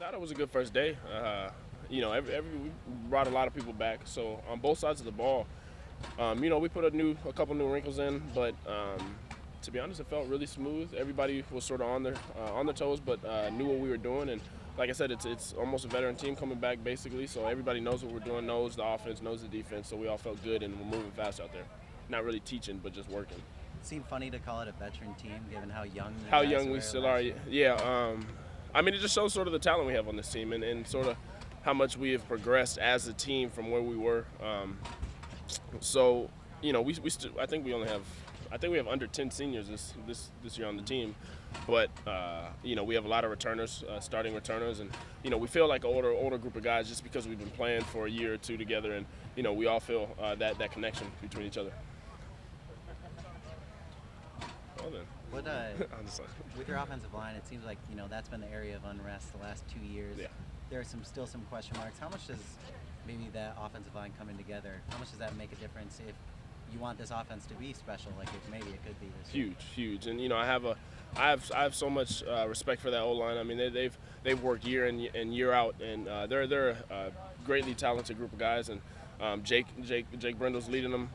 Thought it was a good first day. We brought a lot of people back. So on both sides of the ball, we put a couple new wrinkles in, but to be honest, it felt really smooth. Everybody was sort of on their toes, but knew what we were doing. And like I said, it's almost a veteran team coming back basically. So everybody knows what we're doing, knows the offense, knows the defense. So we all felt good and we're moving fast out there. Not really teaching, but just working. It seemed funny to call it a veteran team, given how young We still are. Yeah. It just shows sort of the talent we have on this team and sort of how much we have progressed as a team from where we were. I think we have under 10 seniors this year on the team, but we have a lot of returners, starting returners, and we feel like an older group of guys just because we've been playing for a year or two together, and we all feel that connection between each other. Well then. With your offensive line, it seems like that's been the area of unrest the last 2 years. Yeah. There are still some question marks. How much does maybe that offensive line coming together? How much does that make a difference if you want this offense to be special, like maybe it could be this year? Huge, and I have so much respect for that O line. I mean, they've worked year in and year out, and they're a greatly talented group of guys, and Jake Brindle's leading them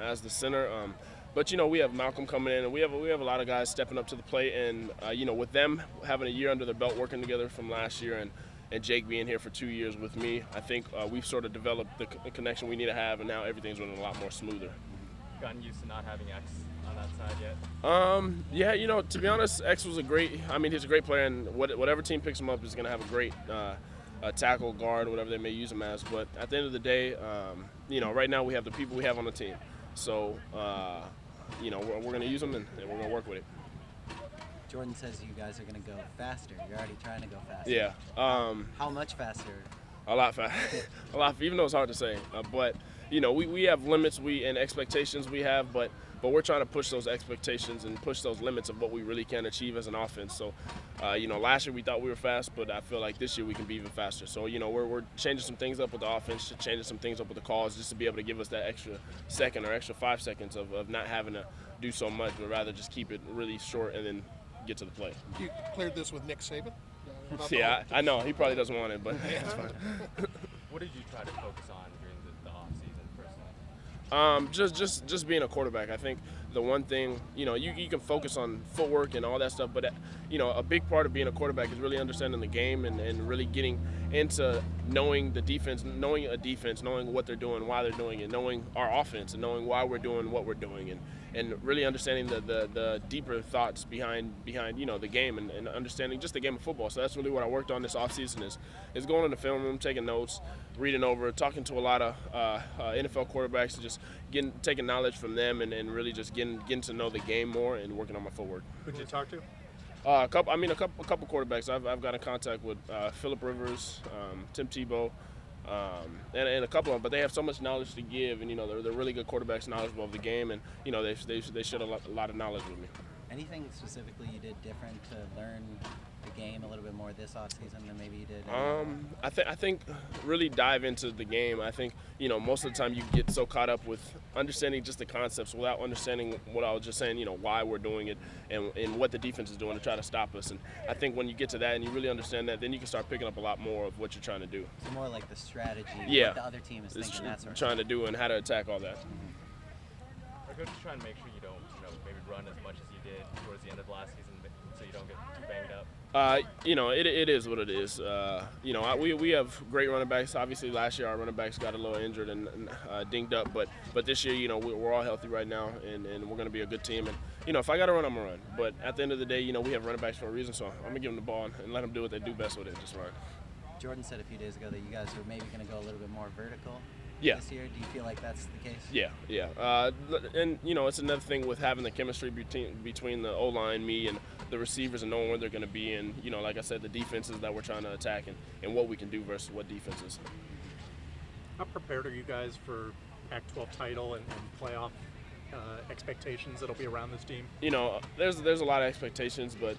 as the center. But we have Malcolm coming in, and we have a lot of guys stepping up to the plate, and with them having a year under their belt working together from last year, and Jake being here for 2 years with me, I think we've sort of developed the connection we need to have, and now everything's running a lot more smoother. Gotten used to not having X on that side yet? Yeah, to be honest, X was he's a great player, and whatever team picks him up is going to have a great tackle, guard, whatever they may use him as. But at the end of the day, right now we have the people we have on the team. So, we're going to use them, and we're going to work with it. Jordan says you guys are going to go faster. You're already trying to go faster. Yeah. How much faster? A lot faster. Even though it's hard to say. But we have limits and expectations we have, but we're trying to push those expectations and push those limits of what we really can achieve as an offense. So, last year we thought we were fast, but I feel like this year we can be even faster. So, we're changing some things up with the offense, changing some things up with the calls just to be able to give us that extra second or extra 5 seconds of not having to do so much, but rather just keep it really short and then get to the play. You cleared this with Nick Saban? Yeah, I know. He probably doesn't want it, but it's fine. What did you try to focus on during the off season personally? Just being a quarterback. I think the one thing, you can focus on footwork and all that stuff, but a big part of being a quarterback is really understanding the game and really getting into knowing the defense, knowing what they're doing, why they're doing it, knowing our offense and knowing why we're doing what we're doing, and really understanding the deeper thoughts behind the game and understanding just the game of football. So that's really what I worked on this offseason is going in the film room, taking notes, reading over, talking to a lot of NFL quarterbacks, and just taking knowledge from them and really just getting to know the game more and working on my footwork. Who'd you talk to? A couple quarterbacks. I've got in contact with Phillip Rivers, Tim Tebow, and a couple of them, but they have so much knowledge to give, and they're really good quarterbacks, knowledgeable of the game, and they shared a lot of knowledge with me. Anything specifically you did different to learn the game a little bit more this offseason than maybe you did? I think really dive into the game. I think most of the time you get so caught up with understanding just the concepts without understanding what I was just saying. Why we're doing it and what the defense is doing to try to stop us. And I think when you get to that and you really understand that, then you can start picking up a lot more of what you're trying to do. So more like the strategy, yeah, what the other team is thinking, that sort of trying to do and how to attack all that. Are coaches trying to make sure you don't maybe run as much as you did towards the end of last season so you don't get too banged up? It is what it is. We have great running backs. Obviously, last year our running backs got a little injured and dinged up, but this year, we're all healthy right now, and we're going to be a good team. And if I got to run, I'm gonna run. But at the end of the day, we have running backs for a reason, so I'm gonna give them the ball and let them do what they do best with it, just run. Jordan said a few days ago that you guys were maybe going to go a little bit more vertical. Yeah. This year. Do you feel like that's the case? Yeah. And it's another thing with having the chemistry between the O-line, me, and the receivers, and knowing where they're going to be, and like I said, the defenses that we're trying to attack and what we can do versus what defenses. How prepared are you guys for Pac-12 title and playoff expectations that'll be around this team? There's a lot of expectations, but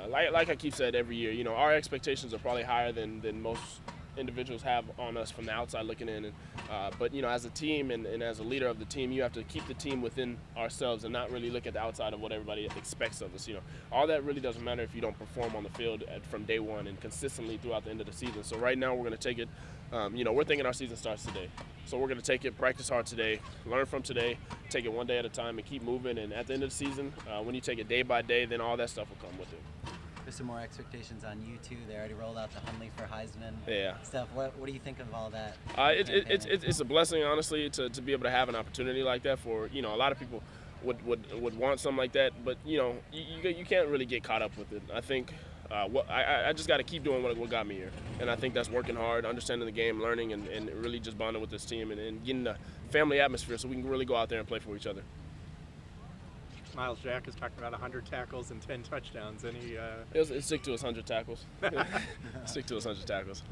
like I keep saying every year, our expectations are probably higher than most individuals have on us from the outside looking in. But as a team and as a leader of the team, you have to keep the team within ourselves and not really look at the outside of what everybody expects of us. All that really doesn't matter if you don't perform on the field from day one and consistently throughout the end of the season. So right now we're going to take it. We're thinking our season starts today. So we're going to take it, practice hard today, learn from today, take it one day at a time, and keep moving. And at the end of the season, when you take it day by day, then all that stuff will come with it. There's some more expectations on you too. They already rolled out the Hundley for Heisman stuff. What do you think of all that? It's a blessing, honestly, to be able to have an opportunity like that. For a lot of people would want something like that, but you can't really get caught up with it. I think I just got to keep doing what got me here, and I think that's working hard, understanding the game, learning, and really just bonding with this team and getting the family atmosphere so we can really go out there and play for each other. Miles Jack is talking about 100 tackles and 10 touchdowns. Stick to his 100 tackles. Stick to his 100 tackles.